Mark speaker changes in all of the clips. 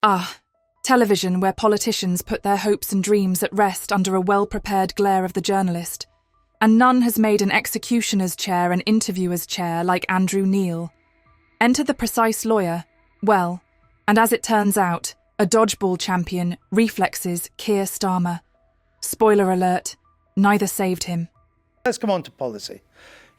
Speaker 1: Ah, television where politicians put their hopes and dreams at rest under a well-prepared glare of the journalist. And none has made an executioner's chair an interviewer's chair like Andrew Neil. Enter the precise lawyer, well, and as it turns out, a dodgeball champion, reflexes Keir Starmer. Spoiler alert, neither saved him.
Speaker 2: Let's come on to policy.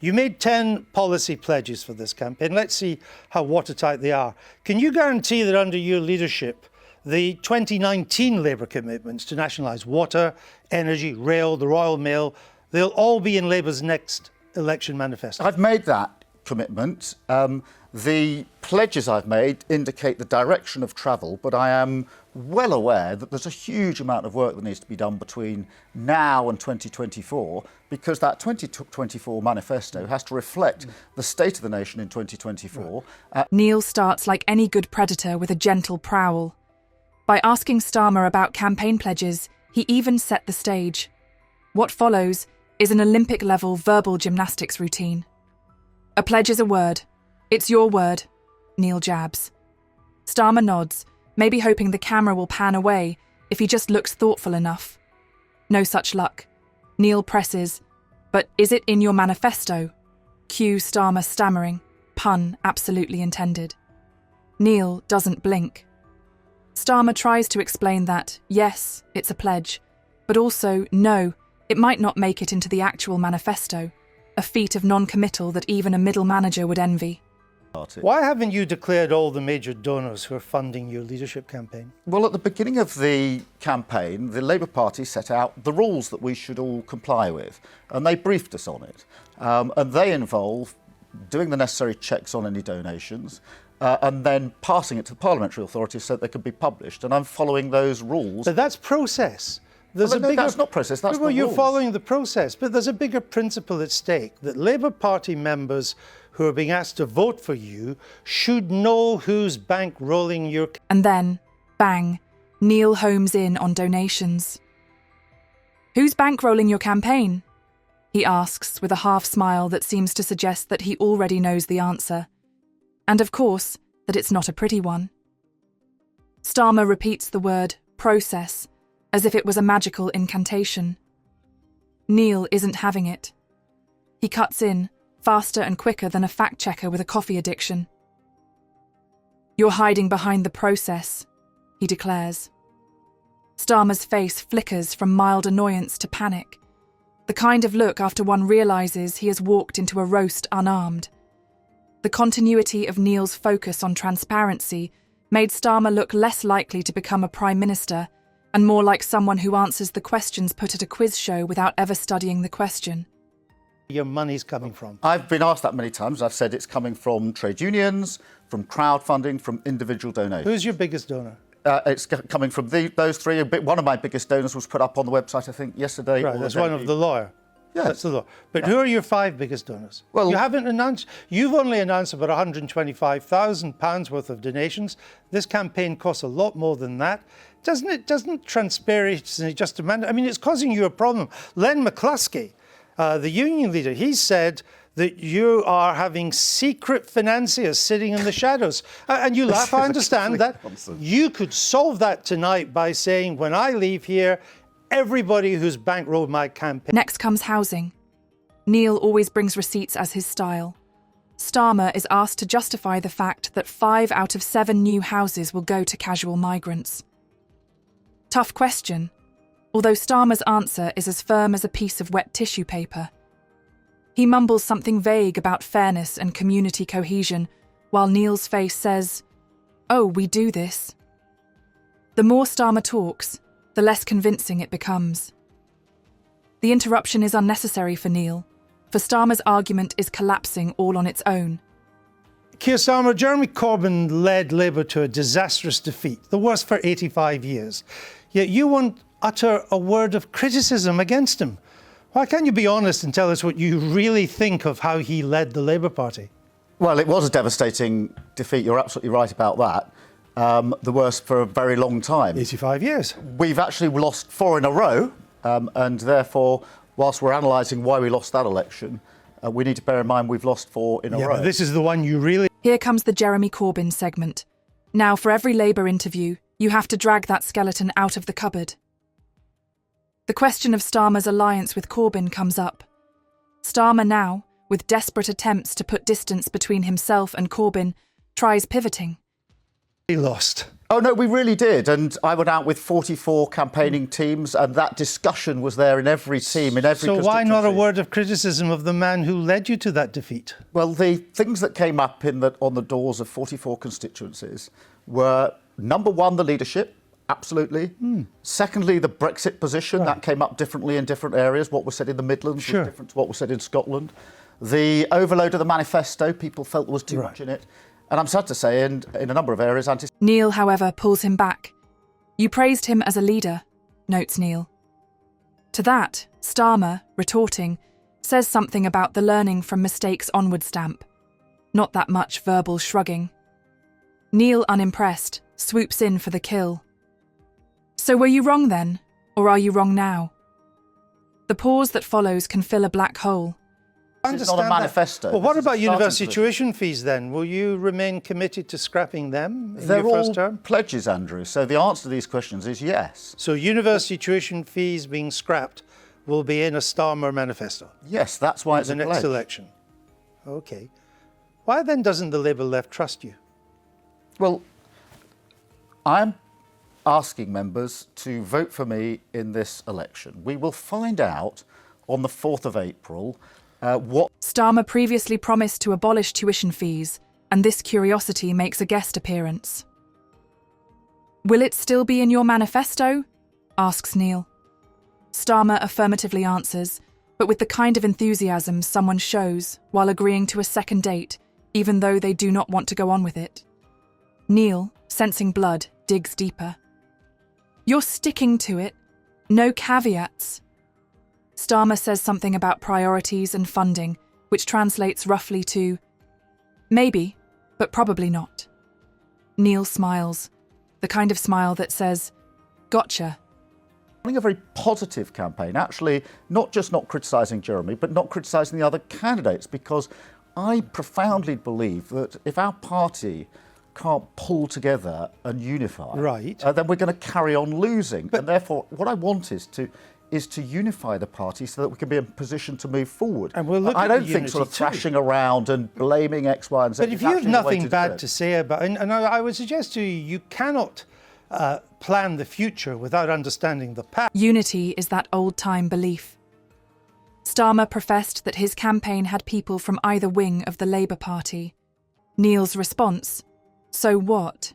Speaker 2: You made 10 policy pledges for this campaign. Let's see how watertight they are. Can you guarantee that under your leadership, the 2019 Labour commitments to nationalise water, energy, rail, the Royal Mail, they'll all be in Labour's next election manifesto?
Speaker 3: I've made that commitment. The pledges I've made indicate the direction of travel, but I am well aware that there's a huge amount of work that needs to be done between now and 2024, because that 2024 manifesto has to reflect the state of the nation in 2024.
Speaker 1: Neil starts like any good predator with a gentle prowl. By asking Starmer about campaign pledges, he even set the stage. What follows is an Olympic-level verbal gymnastics routine. A pledge is a word. It's your word, Neil jabs. Starmer nods, maybe hoping the camera will pan away if he just looks thoughtful enough. No such luck. Neil presses, but is it in your manifesto? Cue Starmer stammering, pun absolutely intended. Neil doesn't blink. Starmer tries to explain that, yes, it's a pledge, but also, no, it might not make it into the actual manifesto, a feat of non-committal that even a middle manager would envy.
Speaker 2: Why haven't you declared all the major donors who are funding your leadership campaign?
Speaker 3: Well, at the beginning of the campaign, the Labour Party set out the rules that we should all comply with, and they briefed us on it. And they involve doing the necessary checks on any donations, and then passing it to the parliamentary authorities so that they can be published. And I'm following those rules.
Speaker 2: But that's process.
Speaker 3: That's not process, that's the rules.
Speaker 2: You're following the process, but there's a bigger principle at stake, that Labour Party members who are being asked to vote for you should know who's bankrolling your...
Speaker 1: And then, bang, Neil homes in on donations. Who's bankrolling your campaign? He asks with a half smile that seems to suggest that he already knows the answer. And of course, that it's not a pretty one. Starmer repeats the word process, as if it was a magical incantation. Neil isn't having it. He cuts in, faster and quicker than a fact-checker with a coffee addiction. You're hiding behind the process, he declares. Starmer's face flickers from mild annoyance to panic, the kind of look after one realises he has walked into a roast unarmed. The continuity of Neil's focus on transparency made Starmer look less likely to become a Prime Minister and more like someone who answers the questions put at a quiz show without ever studying the question.
Speaker 2: Your money's coming from?
Speaker 3: I've been asked that many times. I've said it's coming from trade unions, from crowdfunding, from individual donations.
Speaker 2: Who's your biggest donor?
Speaker 3: It's coming from those three. One of my biggest donors was put up on the website, I think, yesterday.
Speaker 2: Right, that's one of the lawyer.
Speaker 3: Yeah.
Speaker 2: That's the law. But who are your 5 biggest donors?
Speaker 3: Well,
Speaker 2: you haven't announced. You've only announced about £125,000 worth of donations. This campaign costs a lot more than that. Doesn't transparency just demand? I mean, it's causing you a problem. Len McCluskey, the union leader, he said that you are having secret financiers sitting in the shadows. And you laugh, I understand that. You could solve that tonight by saying, when I leave here, everybody who's bankrolled my campaign...
Speaker 1: Next comes housing. Neil always brings receipts as his style. Starmer is asked to justify the fact that 5 out of 7 new houses will go to casual migrants. Tough question, although Starmer's answer is as firm as a piece of wet tissue paper. He mumbles something vague about fairness and community cohesion, while Neil's face says, "Oh, we do this." The more Starmer talks, the less convincing it becomes. The interruption is unnecessary for Neil, for Starmer's argument is collapsing all on its own.
Speaker 2: Keir Starmer, Jeremy Corbyn led Labour to a disastrous defeat, the worst for 85 years. Yet you won't utter a word of criticism against him. Why can't you be honest and tell us what you really think of how he led the Labour Party?
Speaker 3: Well, it was a devastating defeat. You're absolutely right about that. The worst for a very long time.
Speaker 2: 85 years.
Speaker 3: We've actually lost 4 in a row, and therefore, whilst we're analysing why we lost that election, we need to bear in mind we've lost 4 in a row.
Speaker 2: But this is the one you really...
Speaker 1: Here comes the Jeremy Corbyn segment. Now, for every Labour interview, You have to drag that skeleton out of the cupboard. The question of Starmer's alliance with Corbyn comes up. Starmer now, with desperate attempts to put distance between himself and Corbyn, tries pivoting.
Speaker 2: We lost.
Speaker 3: Oh, no, we really did. And I went out with 44 campaigning teams, and that discussion was there in every team, in every
Speaker 2: So why not a
Speaker 3: constituency.
Speaker 2: word of criticism of the man who led you to that defeat?
Speaker 3: Well, the things that came up on the doors of 44 constituencies were, number one, the leadership, absolutely. Secondly, the Brexit position, that came up differently in different areas. What was said in the Midlands was different to what was said in Scotland. The overload of the manifesto, people felt there was too much in it. And I'm sad to say, in a number of areas,
Speaker 1: Neil, however, pulls him back. You praised him as a leader, notes Neil. To that, Starmer, retorting, says something about the learning from mistakes onward stamp. Not that much verbal shrugging. Neil, unimpressed, swoops in for the kill. So were you wrong then, or are you wrong now? The pause that follows can fill a black hole.
Speaker 3: This is not a manifesto.
Speaker 2: Well, what
Speaker 3: This is a
Speaker 2: about
Speaker 3: starting
Speaker 2: university
Speaker 3: position.
Speaker 2: tuition fees then? Will you remain committed to scrapping them in
Speaker 3: They're
Speaker 2: your first
Speaker 3: all
Speaker 2: term?
Speaker 3: pledges, Andrew. So the answer to these questions is yes.
Speaker 2: So university tuition fees being scrapped will be in a Starmer manifesto
Speaker 3: Yes, that's why
Speaker 2: for
Speaker 3: it's
Speaker 2: the
Speaker 3: a
Speaker 2: next
Speaker 3: pledge.
Speaker 2: election. OK. Why then doesn't the Labour left trust you?
Speaker 3: Well, I'm asking members to vote for me in this election. We will find out on the 4th of April what...
Speaker 1: Starmer previously promised to abolish tuition fees, and this curiosity makes a guest appearance. Will it still be in your manifesto? Asks Neil. Starmer affirmatively answers, but with the kind of enthusiasm someone shows while agreeing to a second date, even though they do not want to go on with it. Neil, sensing blood, digs deeper. You're sticking to it. No caveats. Starmer says something about priorities and funding, which translates roughly to, maybe, but probably not. Neil smiles, the kind of smile that says, gotcha.
Speaker 3: Running a very positive campaign, actually, not just not criticising Jeremy, but not criticising the other candidates, because I profoundly believe that if our party can't pull together and unify, then we're going to carry on losing. And therefore, what I want is to unify the party so that we can be in a position to move forward.
Speaker 2: And we'll look
Speaker 3: I
Speaker 2: at
Speaker 3: don't
Speaker 2: the
Speaker 3: think sort of
Speaker 2: unity too.
Speaker 3: thrashing around and blaming X, Y, and Z.
Speaker 2: But if
Speaker 3: is
Speaker 2: you have
Speaker 3: actually the way
Speaker 2: nothing
Speaker 3: to do
Speaker 2: bad
Speaker 3: it.
Speaker 2: to say about it, and I would suggest to you, you cannot plan the future without understanding the past.
Speaker 1: Unity is that old-time belief. Starmer professed that his campaign had people from either wing of the Labour Party. Neil's response, so what?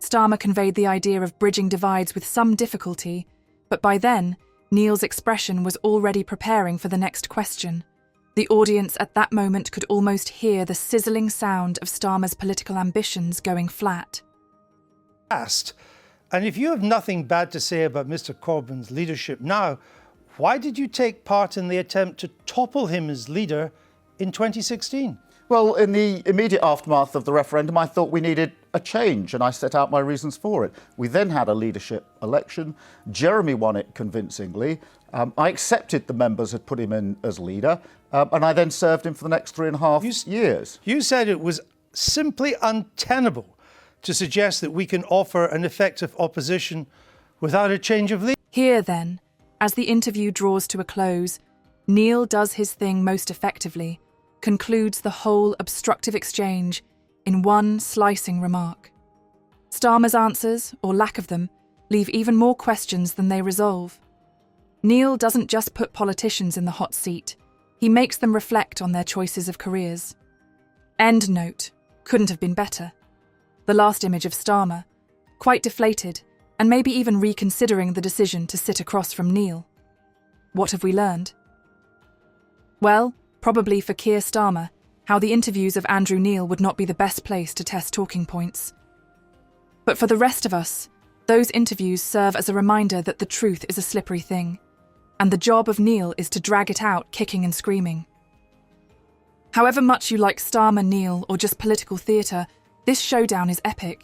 Speaker 1: Starmer conveyed the idea of bridging divides with some difficulty, but by then, Neil's expression was already preparing for the next question. The audience at that moment could almost hear the sizzling sound of Starmer's political ambitions going flat.
Speaker 2: And if you have nothing bad to say about Mr. Corbyn's leadership now, why did you take part in the attempt to topple him as leader in 2016?
Speaker 3: Well, in the immediate aftermath of the referendum, I thought we needed a change, and I set out my reasons for it. We then had a leadership election. Jeremy won it convincingly. I accepted the members had put him in as leader, and I then served him for the next 3.5 years.
Speaker 2: You said it was simply untenable to suggest that we can offer an effective opposition without a change of leader.
Speaker 1: Here, then, as the interview draws to a close, Neil does his thing most effectively, concludes the whole obstructive exchange in one slicing remark. Starmer's answers, or lack of them, leave even more questions than they resolve. Neil doesn't just put politicians in the hot seat, he makes them reflect on their choices of careers. End note. Couldn't have been better. The last image of Starmer, quite deflated, and maybe even reconsidering the decision to sit across from Neil. What have we learned? Well, probably for Keir Starmer, how the interviews of Andrew Neil would not be the best place to test talking points. But for the rest of us, those interviews serve as a reminder that the truth is a slippery thing, and the job of Neil is to drag it out kicking and screaming. However much you like Starmer, Neil, or just political theatre, this showdown is epic.